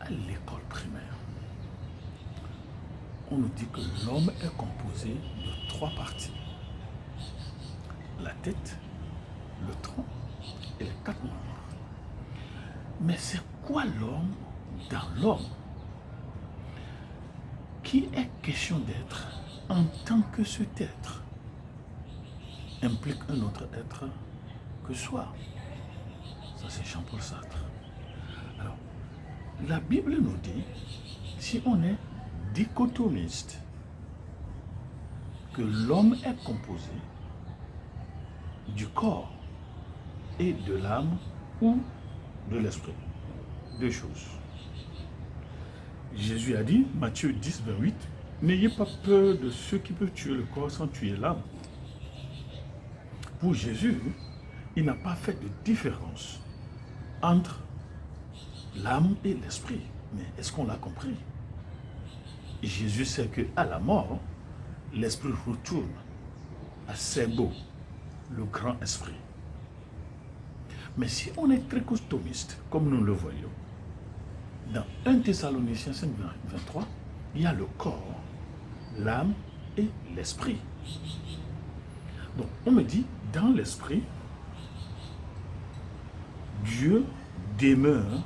à l'école primaire, on nous dit que l'homme est composé de 3 parties. La tête, le tronc et les 4 membres. Mais c'est quoi l'homme dans l'homme qui est question d'être en tant que cet être implique un autre être que soi? Ça, c'est Jean-Paul Sartre. Alors, la Bible nous dit, si on est dichotomiste, que l'homme est composé du corps et de l'âme ou de l'esprit. 2 choses. Jésus a dit, Matthieu 10, 28, n'ayez pas peur de ceux qui peuvent tuer le corps sans tuer l'âme. Pour Jésus, il n'a pas fait de différence entre l'âme et l'esprit. Mais est-ce qu'on l'a compris? Jésus sait qu'à la mort, l'esprit retourne à Sebo, le grand esprit. Mais si on est trichotomiste, comme nous le voyons, dans 1 Thessaloniciens 5, 23, il y a le corps, l'âme et l'esprit. Donc on me dit, dans l'esprit, Dieu demeure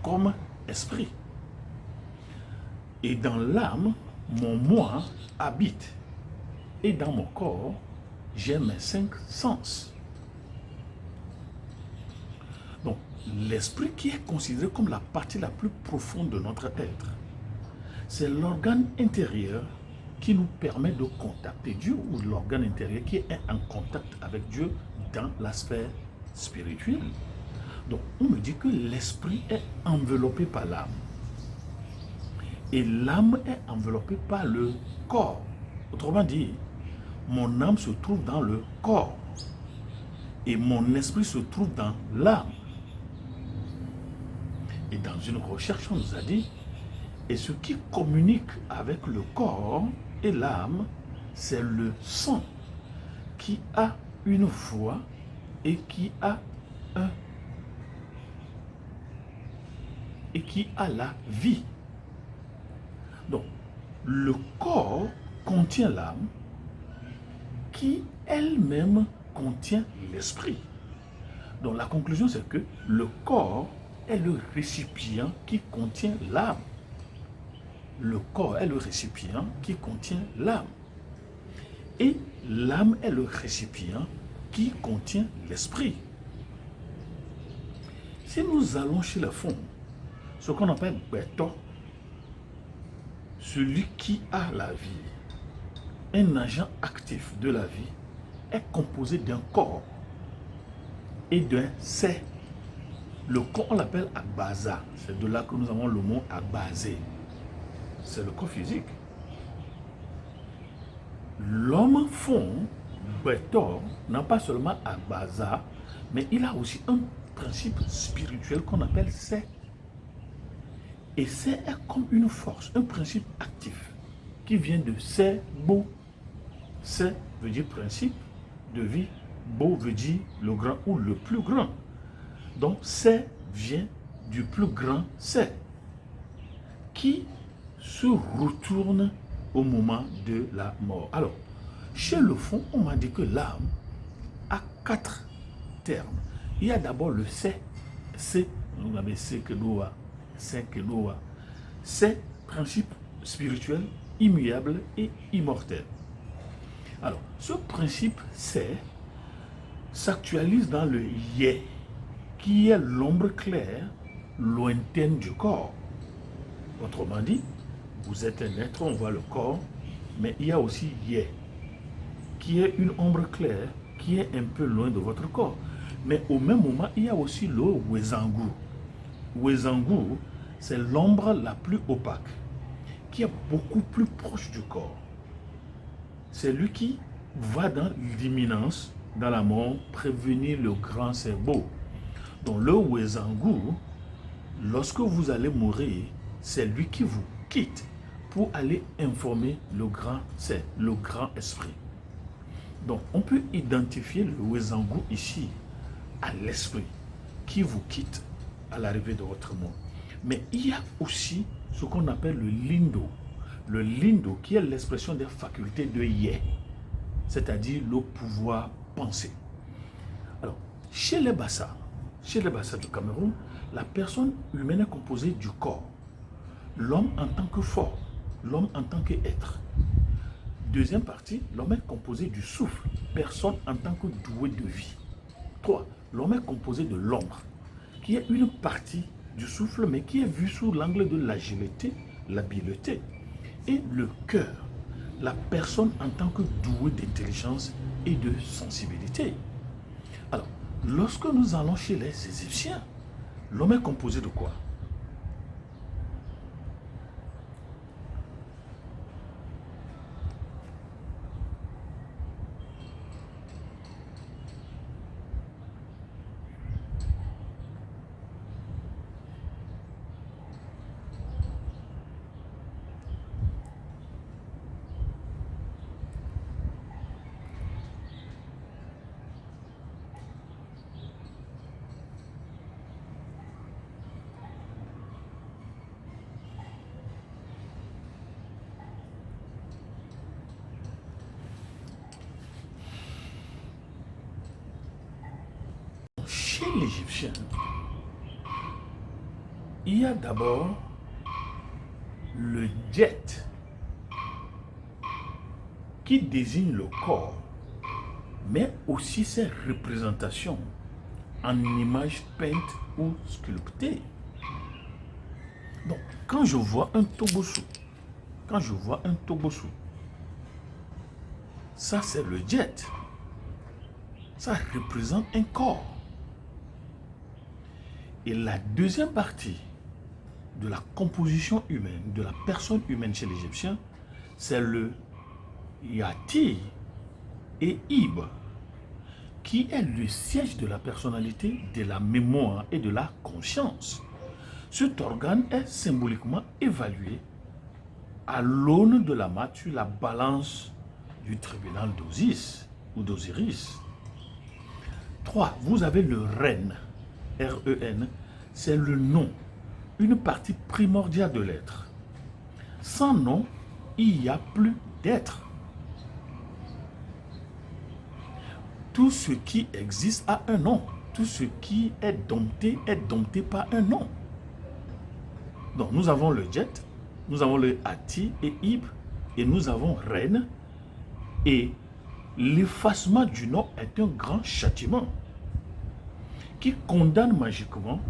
comme esprit. Et dans l'âme, mon moi habite. Et dans mon corps, j'ai mes 5 sens. Donc, l'esprit qui est considéré comme la partie la plus profonde de notre être, c'est l'organe intérieur qui nous permet de contacter Dieu, ou l'organe intérieur qui est en contact avec Dieu dans la sphère spirituelle. Donc, on me dit que l'esprit est enveloppé par l'âme. Et l'âme est enveloppée par le corps. Autrement dit, mon âme se trouve dans le corps. Et mon esprit se trouve dans l'âme. Et dans une recherche, on nous a dit, et ce qui communique avec le corps et l'âme, c'est le sang qui a une voix et qui a la vie. Donc, le corps contient l'âme qui elle-même contient l'esprit. Donc, la conclusion, c'est que le corps est le récipient qui contient l'âme. Le corps est le récipient qui contient l'âme. Et l'âme est le récipient qui contient l'esprit. Si nous allons chez le fond, ce qu'on appelle Beto, celui qui a la vie, un agent actif de la vie, est composé d'un corps et d'un c'est. Le corps, on l'appelle Agbaza. C'est de là que nous avons le mot Agbazé. C'est le corps physique. L'homme fond, Beto, n'a pas seulement Agbaza, mais il a aussi un principe spirituel qu'on appelle c'est. Et c'est comme une force, un principe actif qui vient de c'est beau. C'est veut dire principe de vie, beau veut dire le grand ou le plus grand. Donc c'est vient du plus grand c'est qui se retourne au moment de la mort. Alors, chez le fond, on m'a dit que l'âme a 4 termes. Il y a d'abord le c'est, on avait c'est que nous c'est principe spirituel, immuable et immortel. Alors, ce principe c'est s'actualise dans le yé, qui est l'ombre claire, lointaine du corps. Autrement dit, vous êtes un être, on voit le corps, mais il y a aussi yé, qui est une ombre claire, qui est un peu loin de votre corps. Mais au même moment, il y a aussi le Wezangu. Wezangu, c'est l'ombre la plus opaque, qui est beaucoup plus proche du corps. C'est lui qui va dans l'imminence, dans la mort, prévenir le grand cerveau. Donc le Wezangu, lorsque vous allez mourir, c'est lui qui vous quitte pour aller informer le grand c'est, le grand esprit. Donc on peut identifier le Wezangu ici à l'esprit qui vous quitte à l'arrivée de votre mort. Mais il y a aussi ce qu'on appelle le lindo. Le lindo qui est l'expression des facultés de Yé, c'est-à-dire le pouvoir penser. Alors, chez les Bassa du Cameroun, la personne humaine est composée du corps. L'homme en tant que forme, l'homme en tant qu'être. Deuxième partie, l'homme est composé du souffle, personne en tant que doué de vie. 3. L'homme est composé de l'ombre, qui est une partie du souffle, mais qui est vue sous l'angle de l'agilité, l'habileté. Et le cœur, la personne en tant que doué d'intelligence et de sensibilité. Alors, lorsque nous allons chez les Égyptiens, l'homme est composé de quoi? Chez l'Égyptien, il y a d'abord le jet qui désigne le corps, mais aussi ses représentations en images peintes ou sculptées. Donc, quand je vois un tobosu, ça c'est le jet. Ça représente un corps. Et la deuxième partie de la composition humaine, de la personne humaine chez l'Égyptien, c'est le Yati et Ib, qui est le siège de la personnalité, de la mémoire et de la conscience. Cet organe est symboliquement évalué à l'aune de la mat sur la balance du tribunal d'Osiris ou d'Osiris. 3. Vous avez le Ren, R-E-N, c'est le nom, une partie primordiale de l'être. Sans nom, il n'y a plus d'être. Tout ce qui existe a un nom. Tout ce qui est dompté par un nom. Donc nous avons le jet, nous avons le Ati et Ib, et nous avons Ren. Et l'effacement du nom est un grand châtiment qui condamne magiquement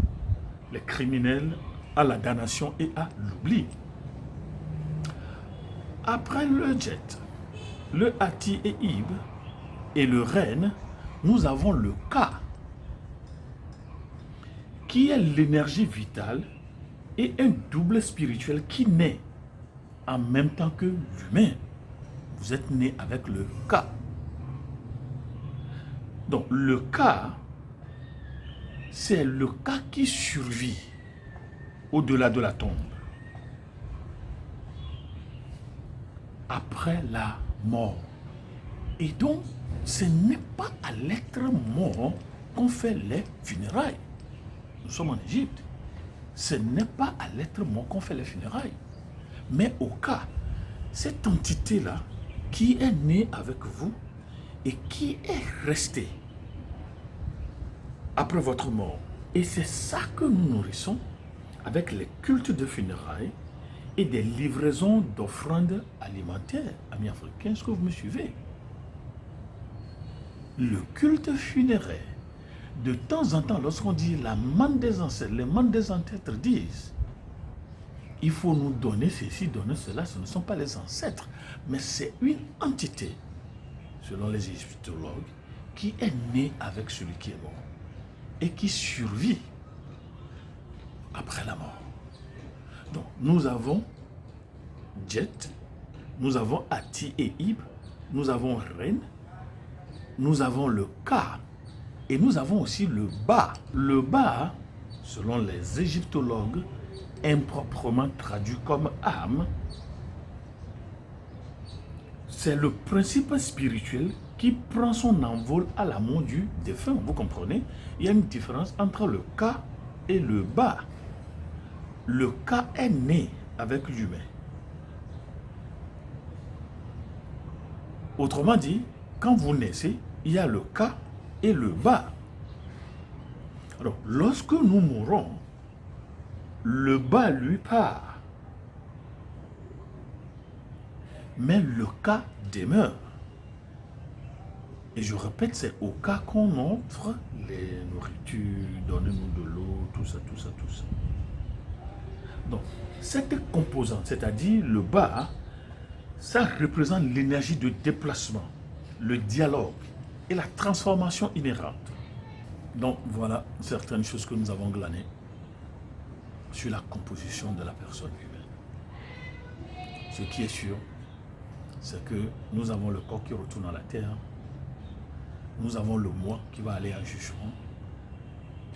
les criminels à la damnation et à l'oubli. Après le jet, le Ati et Ib et le Ren, nous avons le Ka, qui est l'énergie vitale et un double spirituel qui naît en même temps que l'humain. Vous êtes né avec le Ka. Donc le Ka, c'est le Ka qui survit au-delà de la tombe. Après la mort. Et donc, ce n'est pas à l'être mort qu'on fait les funérailles. Nous sommes en Égypte. Ce n'est pas à l'être mort qu'on fait les funérailles. Mais au cas, cette entité-là, qui est née avec vous et qui est restée après votre mort. Et c'est ça que nous nourrissons avec les cultes de funérailles et des livraisons d'offrandes alimentaires. Amis africains, est-ce que vous me suivez? Le culte funéraire, de temps en temps, lorsqu'on dit la manne des ancêtres, les mannes des ancêtres disent il faut nous donner ceci, donner cela, ce ne sont pas les ancêtres, mais c'est une entité, selon les égyptologues, qui est née avec celui qui est mort et qui survit après la mort. Donc, nous avons Jet, nous avons Ati et Ib, nous avons Ren, nous avons le Ka et nous avons aussi le Ba. Le Ba, selon les égyptologues, improprement traduit comme âme, c'est le principe spirituel qui prend son envol à la mort du défunt. Vous comprenez? Il y a une différence entre le Ka et le Ba. le cas est né avec l'humain. Autrement dit, quand vous naissez, il y a le cas et le bas. Alors, lorsque nous mourons, le bas lui part. Mais le cas demeure. Et je répète, c'est au cas qu'on offre les nourritures, donnez-nous de l'eau, tout ça, tout ça, tout ça. Donc, cette composante, c'est-à-dire le bas, ça représente l'énergie de déplacement, le dialogue et la transformation inhérente. Donc, voilà certaines choses que nous avons glanées sur la composition de la personne humaine. Ce qui est sûr, c'est que nous avons le corps qui retourne à la terre, nous avons le moi qui va aller en jugement,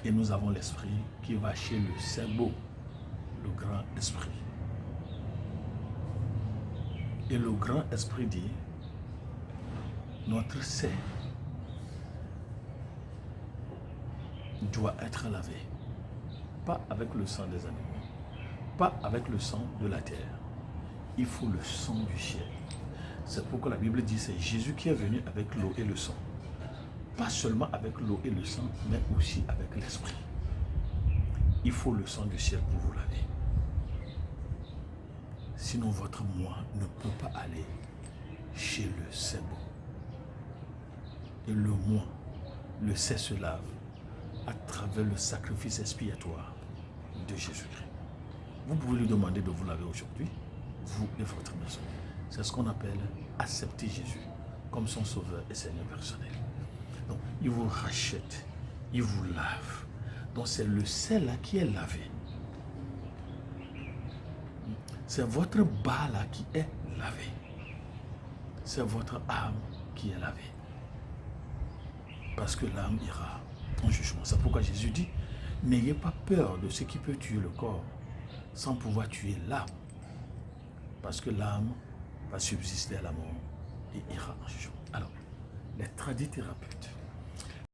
et nous avons l'esprit qui va chez le cerveau, le grand esprit. Et le grand esprit dit, notre sein doit être lavé, pas avec le sang des animaux, pas avec le sang de la terre. Il faut le sang du ciel. C'est pourquoi la Bible dit, c'est Jésus qui est venu avec l'eau et le sang. Pas seulement avec l'eau et le sang, mais aussi avec l'esprit. Il faut le sang du ciel pour vous laver. Sinon, votre moi ne peut pas aller chez le cerveau. Et le moi, le sein se lave à travers le sacrifice expiatoire de Jésus-Christ. Vous pouvez lui demander de vous laver aujourd'hui, vous et votre maison. C'est ce qu'on appelle accepter Jésus comme son sauveur et Seigneur personnel. Donc, il vous rachète, il vous lave. Donc, c'est le sein là qui est lavé. C'est votre bas là qui est lavé. C'est votre âme qui est lavée. Parce que l'âme ira en jugement. C'est pourquoi Jésus dit, n'ayez pas peur de ce qui peut tuer le corps sans pouvoir tuer l'âme. Parce que l'âme va subsister à la mort et ira en jugement. Alors, les tradithérapeutes